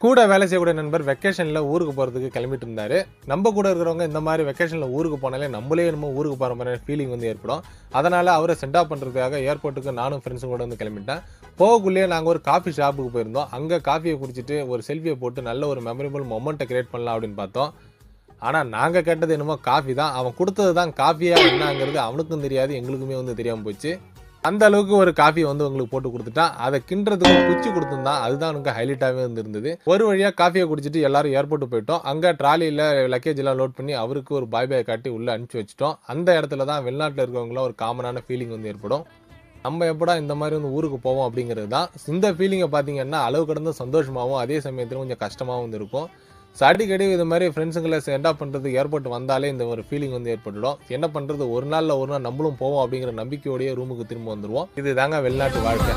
கூட வேலை செய்யக்கூடிய நண்பர் வெக்கேஷனில் ஊருக்கு போகிறதுக்கு கிளம்பிட்டு இருந்தார். நம்ம கூட இருக்கிறவங்க இந்த மாதிரி வெக்கேஷனில் ஊருக்கு போனாலே நம்மளே என்னமோ ஊருக்கு போகிற மாதிரி ஃபீலிங் வந்து ஏற்படும். அதனால் அவரை சென்ட் ஆஃப் பண்ணுறதுக்காக ஏர்போர்ட்டுக்கு நானும் ஃப்ரெண்ட்ஸும் கூட வந்து கிளம்பிட்டேன். போகக்குள்ளேயே நாங்கள் ஒரு காஃபி ஷாப்புக்கு போயிருந்தோம். அங்கே காஃபியை குடிச்சிட்டு ஒரு செல்ஃபியை போட்டு நல்ல ஒரு மெமரபிள் மொமெண்ட்டை கிரியேட் பண்ணலாம் அப்படின்னு பார்த்தோம். ஆனால் நாங்கள் கேட்டது என்னமோ காஃபி தான். அவன் கொடுத்தது தான் காஃபியாக என்னங்கிறது அவனுக்கும் தெரியாது, எங்களுக்குமே வந்து தெரியாமல் போச்சு. அந்த அளவுக்கு ஒரு காஃபி வந்து உங்களுக்கு போட்டு கொடுத்துட்டான். அதை கிண்டுறதுக்கு குச்சி கொடுத்துருந்தான். அதுதான் எனக்கு ஹைலைட்டாகவே இருந்தது. ஒரு வழியாக காஃபியை குடிச்சிட்டு எல்லாரும் ஏர்போர்ட்டு போயிட்டோம். அங்கே ட்ராலியில் லக்கேஜ் எல்லாம் லோட் பண்ணி அவருக்கு ஒரு பாய் பாய் காட்டி உள்ளே அனுப்பிச்சி வச்சிட்டோம். அந்த இடத்துல தான் வெளிநாட்டில் இருக்கவங்களாம் ஒரு காமனான ஃபீலிங் வந்து ஏற்படும். நம்ம எப்படா இந்த மாதிரி வந்து ஊருக்கு போவோம் அப்படிங்கிறது தான். இந்த ஃபீலிங்கை பார்த்தீங்கன்னா அளவு கடந்த சந்தோஷமாகவும் அதே சமயத்தில் கொஞ்சம் கஷ்டமாகவும் இருக்கும். அடிக்கடி இது மாதிரி ஃப்ரெண்ட்ஸுங்களை சென்ட் ஆஃப் பண்ணுறது ஏர்போர்ட் வந்தாலே இந்த ஒரு ஃபீலிங் வந்து ஏற்பட்டுடும். என்ன பண்ணுறது, ஒரு நாள் நம்மளும் போவோம் அப்படிங்கிற நம்பிக்கையோடய ரூமுக்கு திரும்ப வந்துடுவோம். இது தாங்க வெளிநாட்டு வாழ்க்கை.